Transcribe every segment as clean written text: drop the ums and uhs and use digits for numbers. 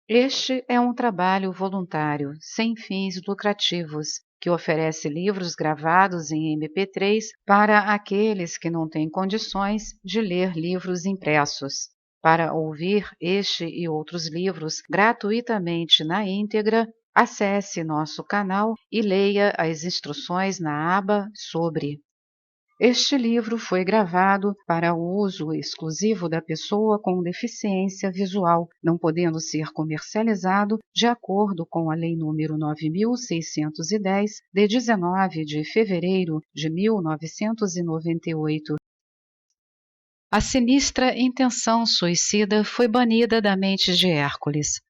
Este é um trabalho voluntário, sem fins lucrativos, que oferece livros gravados em MP3 para aqueles que não têm condições de ler livros impressos. Para ouvir este e outros livros gratuitamente na íntegra, acesse nosso canal e leia as instruções na aba Sobre. Este livro foi gravado para o uso exclusivo da pessoa com deficiência visual, não podendo ser comercializado de acordo com a Lei nº 9.610, de 19 de fevereiro de 1998. A sinistra intenção suicida foi banida da mente de Hércules,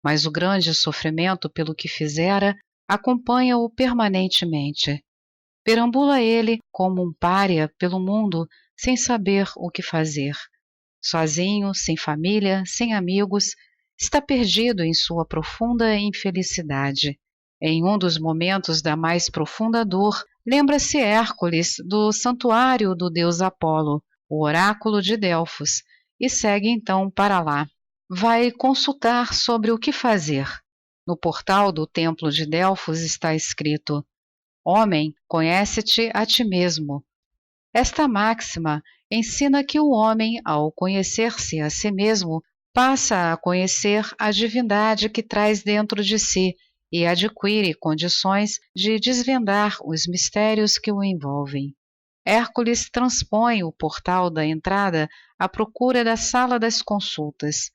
mas o grande sofrimento pelo que fizera acompanha-o permanentemente. Perambula ele como um pária pelo mundo sem saber o que fazer. Sozinho, sem família, sem amigos, está perdido em sua profunda infelicidade. Em um dos momentos da mais profunda dor, lembra-se Hércules do santuário do deus Apolo, o oráculo de Delfos, e segue então para lá. Vai consultar sobre o que fazer. No portal do templo de Delfos está escrito: Homem, conhece-te a ti mesmo. Esta máxima ensina que o homem, ao conhecer-se a si mesmo, passa a conhecer a divindade que traz dentro de si e adquire condições de desvendar os mistérios que o envolvem. Hércules transpõe o portal da entrada à procura da sala das consultas.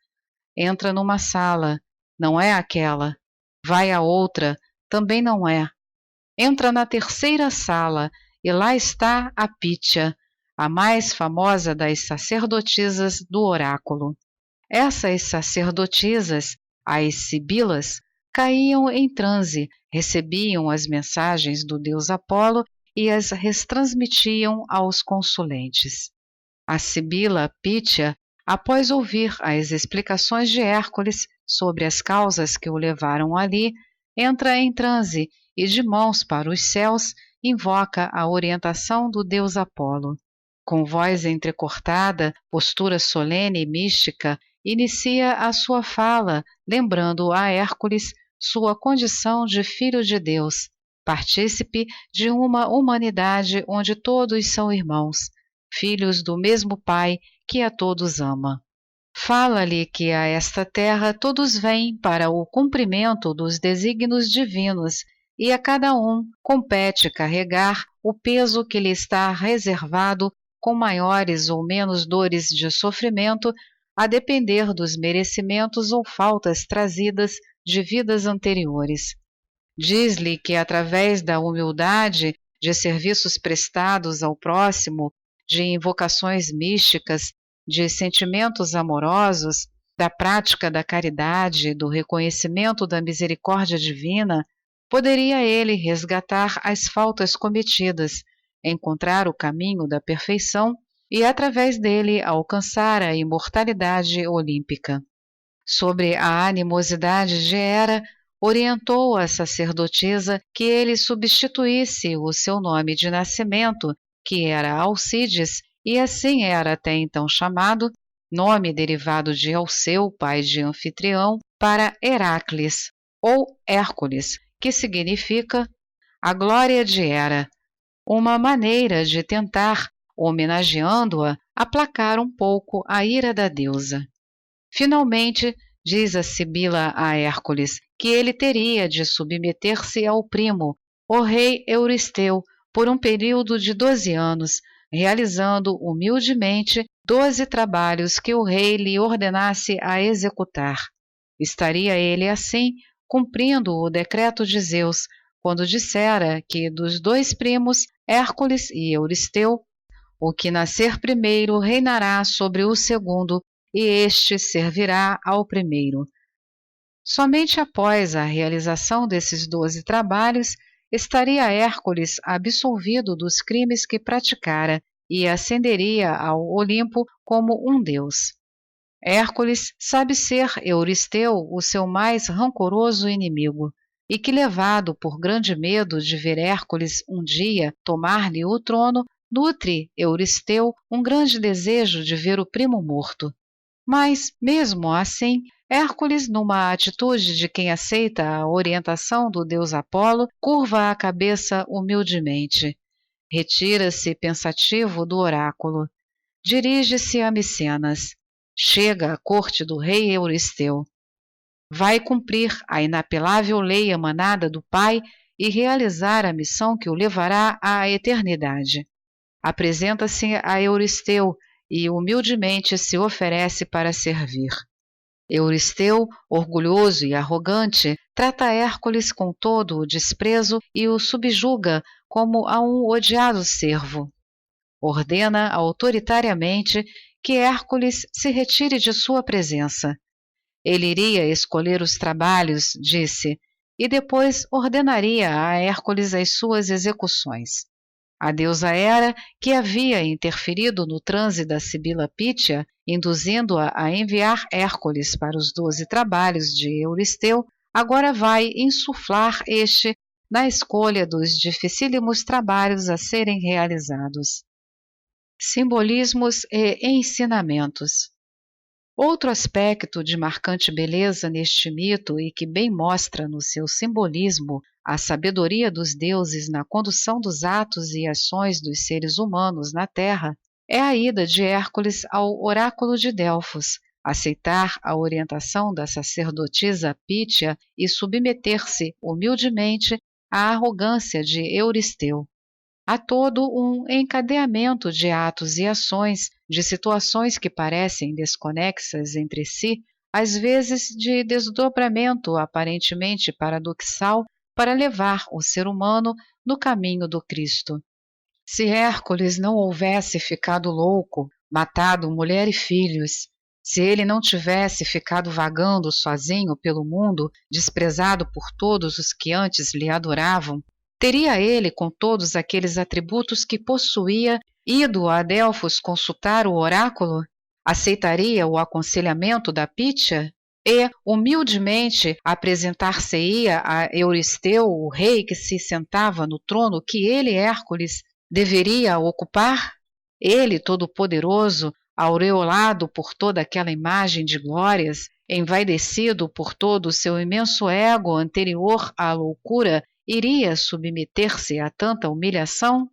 Entra numa sala, não é aquela. Vai a outra, também não é. Entra na terceira sala e lá está a Pítia, a mais famosa das sacerdotisas do oráculo. Essas sacerdotisas, as sibilas, caíam em transe, recebiam as mensagens do deus Apolo e as retransmitiam aos consulentes. A sibila Pítia, após ouvir as explicações de Hércules sobre as causas que o levaram ali, entra em transe e, de mãos para os céus, invoca a orientação do deus Apolo. Com voz entrecortada, postura solene e mística, inicia a sua fala, lembrando a Hércules sua condição de filho de Deus, partícipe de uma humanidade onde todos são irmãos, filhos do mesmo Pai que a todos ama. Fala-lhe que a esta terra todos vêm para o cumprimento dos desígnios divinos e a cada um compete carregar o peso que lhe está reservado com maiores ou menos dores de sofrimento, a depender dos merecimentos ou faltas trazidas de vidas anteriores. Diz-lhe que através da humildade, de serviços prestados ao próximo, de invocações místicas, de sentimentos amorosos, da prática da caridade, do reconhecimento da misericórdia divina, poderia ele resgatar as faltas cometidas, encontrar o caminho da perfeição e, através dele, alcançar a imortalidade olímpica. Sobre a animosidade de Hera, orientou a sacerdotisa que ele substituísse o seu nome de nascimento, que era Alcides, e assim era até então chamado, nome derivado de Alceu, pai de Anfitrião, para Heracles, ou Hércules, que significa a glória de Hera, uma maneira de tentar, homenageando-a, aplacar um pouco a ira da deusa. Finalmente, diz a sibila a Hércules que ele teria de submeter-se ao primo, o rei Euristeu, por um período de 12 anos, realizando humildemente 12 trabalhos que o rei lhe ordenasse a executar. Estaria ele, assim, cumprindo o decreto de Zeus, quando dissera que dos dois primos, Hércules e Euristeu, o que nascer primeiro reinará sobre o segundo, e este servirá ao primeiro. Somente após a realização desses 12 trabalhos, estaria Hércules absolvido dos crimes que praticara e ascenderia ao Olimpo como um deus. Hércules sabe ser Euristeu o seu mais rancoroso inimigo, e que, levado por grande medo de ver Hércules um dia tomar-lhe o trono, nutre Euristeu um grande desejo de ver o primo morto. Mas, mesmo assim, Hércules, numa atitude de quem aceita a orientação do deus Apolo, curva a cabeça humildemente. Retira-se pensativo do oráculo. Dirige-se a Micenas. Chega à corte do rei Euristeu. Vai cumprir a inapelável lei emanada do Pai e realizar a missão que o levará à eternidade. Apresenta-se a Euristeu e humildemente se oferece para servir. Euristeu, orgulhoso e arrogante, trata Hércules com todo o desprezo e o subjuga como a um odiado servo. Ordena autoritariamente que Hércules se retire de sua presença. Ele iria escolher os trabalhos, disse, e depois ordenaria a Hércules as suas execuções. A deusa Hera, que havia interferido no transe da Sibila Pítia, induzindo-a a enviar Hércules para os 12 trabalhos de Euristeu, agora vai insuflar este na escolha dos dificílimos trabalhos a serem realizados. Simbolismos e ensinamentos. Outro aspecto de marcante beleza neste mito e que bem mostra no seu simbolismo a sabedoria dos deuses na condução dos atos e ações dos seres humanos na Terra é a ida de Hércules ao oráculo de Delfos, aceitar a orientação da sacerdotisa Pítia e submeter-se humildemente à arrogância de Euristeu. Há todo um encadeamento de atos e ações, de situações que parecem desconexas entre si, às vezes de desdobramento aparentemente paradoxal, para levar o ser humano no caminho do Cristo. Se Hércules não houvesse ficado louco, matado mulher e filhos, se ele não tivesse ficado vagando sozinho pelo mundo, desprezado por todos os que antes lhe adoravam, teria ele, com todos aqueles atributos que possuía, ido a Delfos consultar o oráculo? Aceitaria o aconselhamento da Pítia? E, humildemente, apresentar-se-ia a Euristeu, o rei que se sentava no trono que ele, Hércules, deveria ocupar? Ele, todo-poderoso, aureolado por toda aquela imagem de glórias, envaidecido por todo o seu imenso ego anterior à loucura, iria submeter-se a tanta humilhação?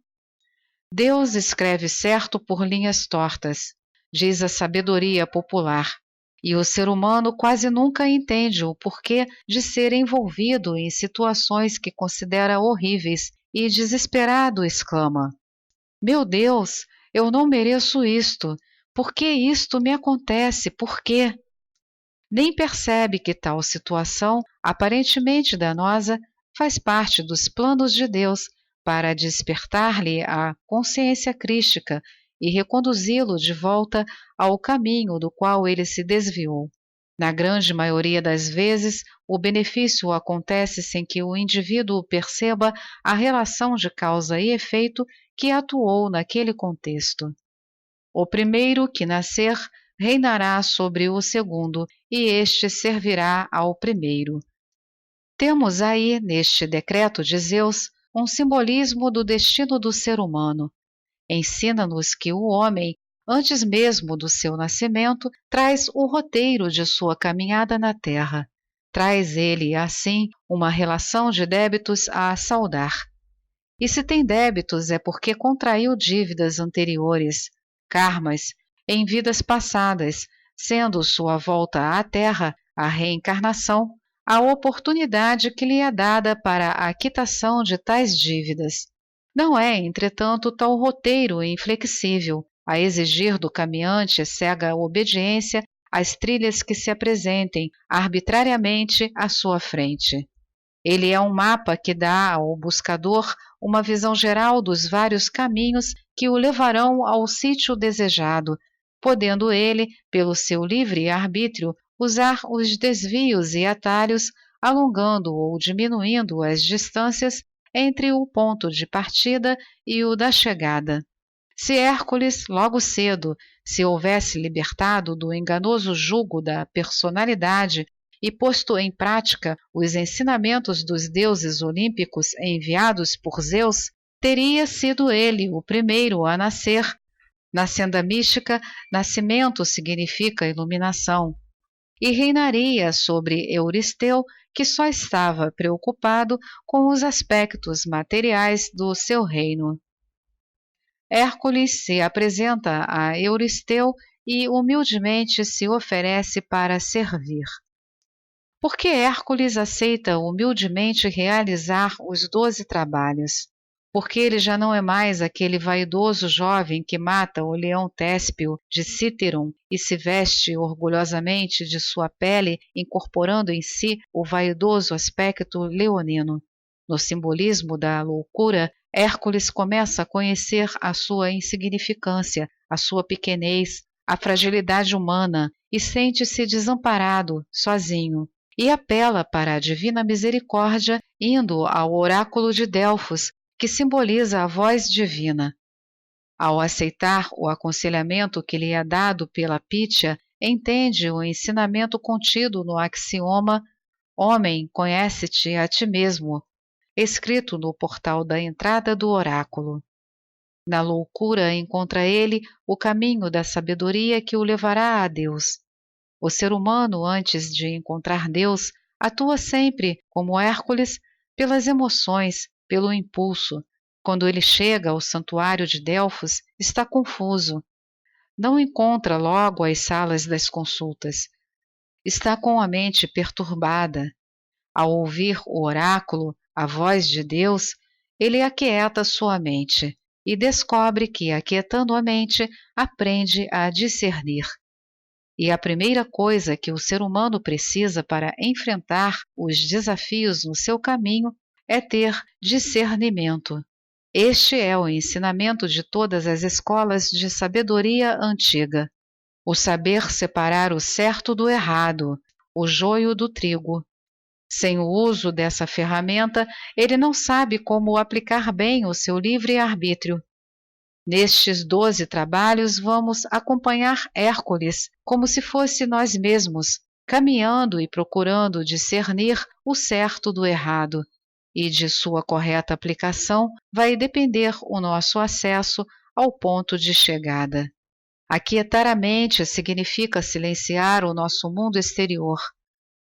Deus escreve certo por linhas tortas, diz a sabedoria popular, e o ser humano quase nunca entende o porquê de ser envolvido em situações que considera horríveis e, desesperado, exclama: meu Deus, eu não mereço isto, por que isto me acontece, por quê? Nem percebe que tal situação, aparentemente danosa, faz parte dos planos de Deus para despertar-lhe a consciência crística e reconduzi-lo de volta ao caminho do qual ele se desviou. Na grande maioria das vezes, o benefício acontece sem que o indivíduo perceba a relação de causa e efeito que atuou naquele contexto. O primeiro que nascer reinará sobre o segundo, e este servirá ao primeiro. Temos aí, neste decreto de Zeus, um simbolismo do destino do ser humano. Ensina-nos que o homem, antes mesmo do seu nascimento, traz o roteiro de sua caminhada na Terra. Traz ele, assim, uma relação de débitos a saldar. E se tem débitos é porque contraiu dívidas anteriores, karmas, em vidas passadas, sendo sua volta à Terra, a reencarnação, a oportunidade que lhe é dada para a quitação de tais dívidas. Não é, entretanto, tal roteiro inflexível, a exigir do caminhante cega obediência às trilhas que se apresentem arbitrariamente à sua frente. Ele é um mapa que dá ao buscador uma visão geral dos vários caminhos que o levarão ao sítio desejado, podendo ele, pelo seu livre arbítrio, usar os desvios e atalhos, alongando ou diminuindo as distâncias entre o ponto de partida e o da chegada. Se Hércules, logo cedo, se houvesse libertado do enganoso jugo da personalidade e posto em prática os ensinamentos dos deuses olímpicos enviados por Zeus, teria sido ele o primeiro a nascer, Na senda mística, nascimento significa iluminação, e reinaria sobre Euristeu, que só estava preocupado com os aspectos materiais do seu reino. Hércules se apresenta a Euristeu e humildemente se oferece para servir. Por que Hércules aceita humildemente realizar os 12 trabalhos? Porque ele já não é mais aquele vaidoso jovem que mata o leão Téspio de Cíteron e se veste orgulhosamente de sua pele, incorporando em si o vaidoso aspecto leonino. No simbolismo da loucura, Hércules começa a conhecer a sua insignificância, a sua pequenez, a fragilidade humana e sente-se desamparado, sozinho. E apela para a divina misericórdia, indo ao oráculo de Delfos, que simboliza a voz divina. Ao aceitar o aconselhamento que lhe é dado pela Pítia, entende o ensinamento contido no axioma Homem, conhece-te a ti mesmo, escrito no portal da entrada do oráculo. Na loucura encontra ele o caminho da sabedoria que o levará a Deus. O ser humano, antes de encontrar Deus, atua sempre, como Hércules, pelas emoções, pelo impulso. Quando ele chega ao santuário de Delfos, está confuso. Não encontra logo as salas das consultas. Está com a mente perturbada. Ao ouvir o oráculo, a voz de Deus, ele aquieta sua mente e descobre que, aquietando a mente, aprende a discernir. E a primeira coisa que o ser humano precisa para enfrentar os desafios no seu caminho é ter discernimento. Este é o ensinamento de todas as escolas de sabedoria antiga. O saber separar o certo do errado, o joio do trigo. Sem o uso dessa ferramenta, ele não sabe como aplicar bem o seu livre-arbítrio. Nestes 12 trabalhos vamos acompanhar Hércules como se fosse nós mesmos, caminhando e procurando discernir o certo do errado, e de sua correta aplicação vai depender o nosso acesso ao ponto de chegada. Aquietar a mente significa silenciar o nosso mundo exterior.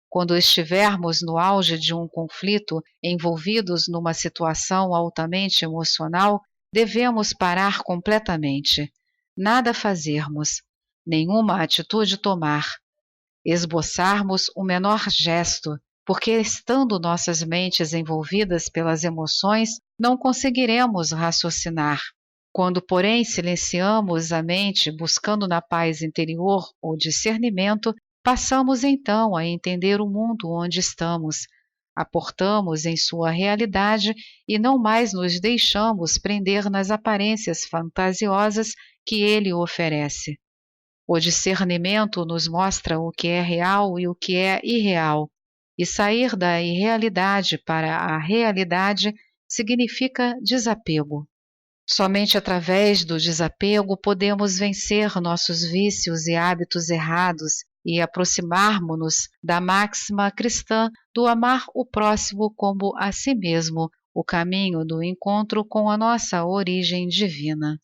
Quando estivermos no auge de um conflito, envolvidos numa situação altamente emocional, devemos parar completamente, nada fazermos, nenhuma atitude tomar, esboçarmos o menor gesto, porque estando nossas mentes envolvidas pelas emoções, não conseguiremos raciocinar. Quando, porém, silenciamos a mente buscando na paz interior o discernimento, passamos então a entender o mundo onde estamos, aportamos em sua realidade e não mais nos deixamos prender nas aparências fantasiosas que ele oferece. O discernimento nos mostra o que é real e o que é irreal, e sair da irrealidade para a realidade significa desapego. Somente através do desapego podemos vencer nossos vícios e hábitos errados e aproximarmos-nos da máxima cristã do amar o próximo como a si mesmo, o caminho do encontro com a nossa origem divina.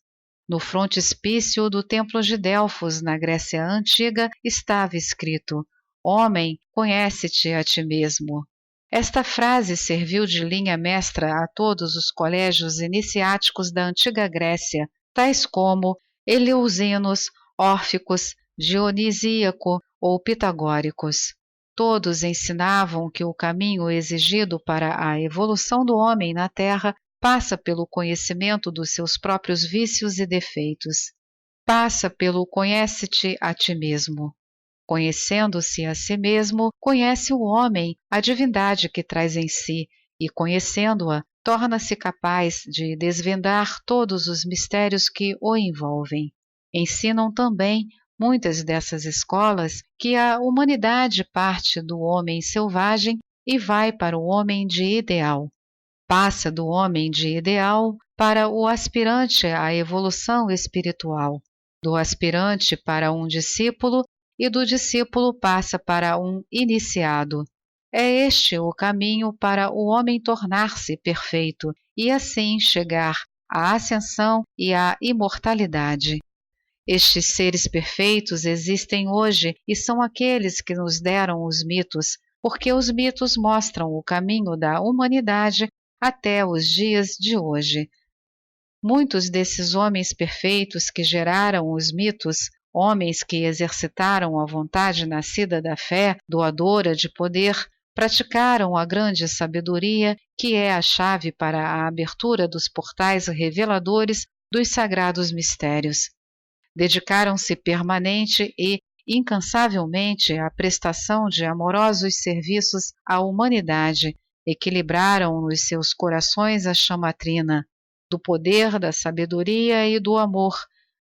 No frontispício do Templo de Delfos, na Grécia Antiga, estava escrito: Homem, conhece-te a ti mesmo. Esta frase serviu de linha mestra a todos os colégios iniciáticos da antiga Grécia, tais como Eleusinos, Órficos, Dionisíaco ou Pitagóricos. Todos ensinavam que o caminho exigido para a evolução do homem na Terra passa pelo conhecimento dos seus próprios vícios e defeitos. Passa pelo conhece-te a ti mesmo. Conhecendo-se a si mesmo, conhece o homem, a divindade que traz em si, e conhecendo-a, torna-se capaz de desvendar todos os mistérios que o envolvem. Ensinam também muitas dessas escolas que a humanidade parte do homem selvagem e vai para o homem de ideal. Passa do homem de ideal para o aspirante à evolução espiritual, do aspirante para um discípulo e do discípulo passa para um iniciado. É este o caminho para o homem tornar-se perfeito e assim chegar à ascensão e à imortalidade. Estes seres perfeitos existem hoje e são aqueles que nos deram os mitos, porque os mitos mostram o caminho da humanidade até os dias de hoje. Muitos desses homens perfeitos que geraram os mitos, homens que exercitaram a vontade nascida da fé, doadora de poder, praticaram a grande sabedoria que é a chave para a abertura dos portais reveladores dos sagrados mistérios. Dedicaram-se permanente e incansavelmente à prestação de amorosos serviços à humanidade, equilibraram nos seus corações a chama trina do poder, da sabedoria e do amor,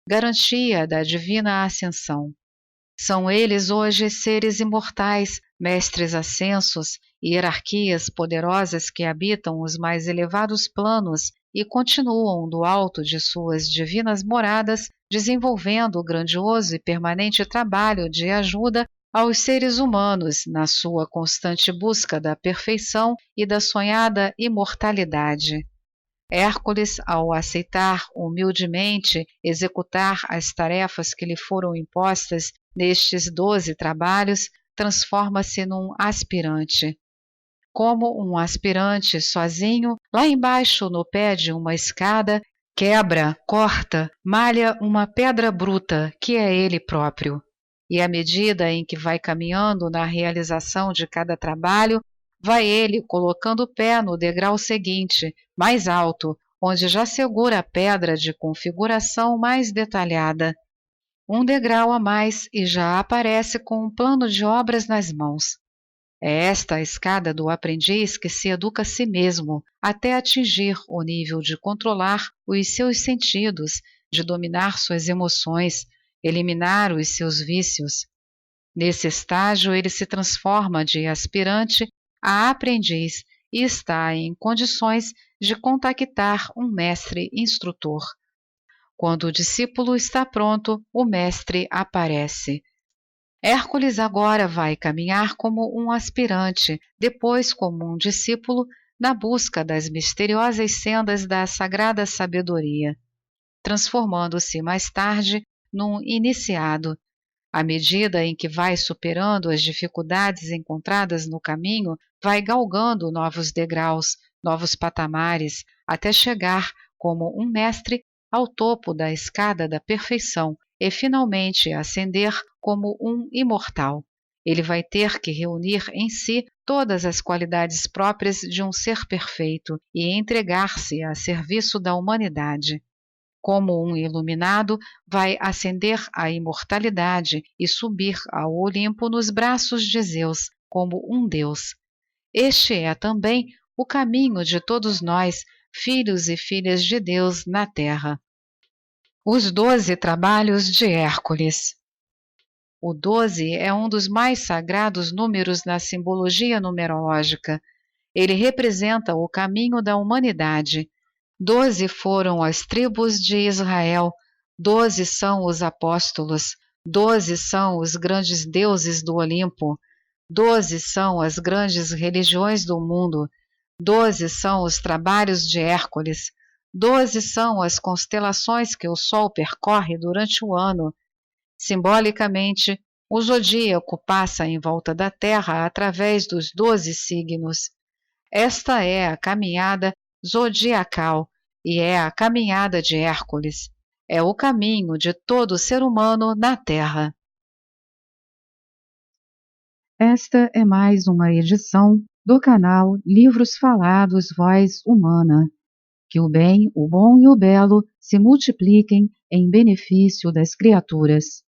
garantia da divina ascensão. São eles hoje seres imortais, mestres ascensos, hierarquias poderosas que habitam os mais elevados planos e continuam do alto de suas divinas moradas, desenvolvendo o grandioso e permanente trabalho de ajuda aos seres humanos na sua constante busca da perfeição e da sonhada imortalidade. Hércules, ao aceitar humildemente executar as tarefas que lhe foram impostas nestes 12 trabalhos, transforma-se num aspirante. Como um aspirante sozinho, lá embaixo no pé de uma escada, quebra, corta, malha uma pedra bruta que é ele próprio. E à medida em que vai caminhando na realização de cada trabalho, vai ele colocando o pé no degrau seguinte, mais alto, onde já segura a pedra de configuração mais detalhada. Um degrau a mais e já aparece com um plano de obras nas mãos. É esta a escada do aprendiz que se educa a si mesmo até atingir o nível de controlar os seus sentidos, de dominar suas emoções, eliminar os seus vícios. Nesse estágio ele se transforma de aspirante a aprendiz e está em condições de contactar um mestre instrutor. Quando o discípulo está pronto, o mestre aparece. Hércules agora vai caminhar como um aspirante, depois como um discípulo, na busca das misteriosas sendas da sagrada sabedoria, transformando-se mais tarde num iniciado. À medida em que vai superando as dificuldades encontradas no caminho, vai galgando novos degraus, novos patamares, até chegar, como um mestre, ao topo da escada da perfeição e finalmente ascender como um imortal. Ele vai ter que reunir em si todas as qualidades próprias de um ser perfeito e entregar-se a serviço da humanidade. Como um iluminado, vai ascender à imortalidade e subir ao Olimpo nos braços de Zeus, como um deus. Este é também o caminho de todos nós, filhos e filhas de Deus na Terra. Os 12 trabalhos de Hércules. O 12 é um dos mais sagrados números na simbologia numerológica. Ele representa o caminho da humanidade. 12 foram as tribos de Israel, 12 são os apóstolos, 12 são os grandes deuses do Olimpo, 12 são as grandes religiões do mundo, 12 são os trabalhos de Hércules, 12 são as constelações que o Sol percorre durante o ano. Simbolicamente, o zodíaco passa em volta da Terra através dos 12 signos. Esta é a caminhada zodiacal e é a caminhada de Hércules. É o caminho de todo ser humano na Terra. Esta é mais uma edição do canal Livros Falados Voz Humana. Que o bem, o bom e o belo se multipliquem em benefício das criaturas.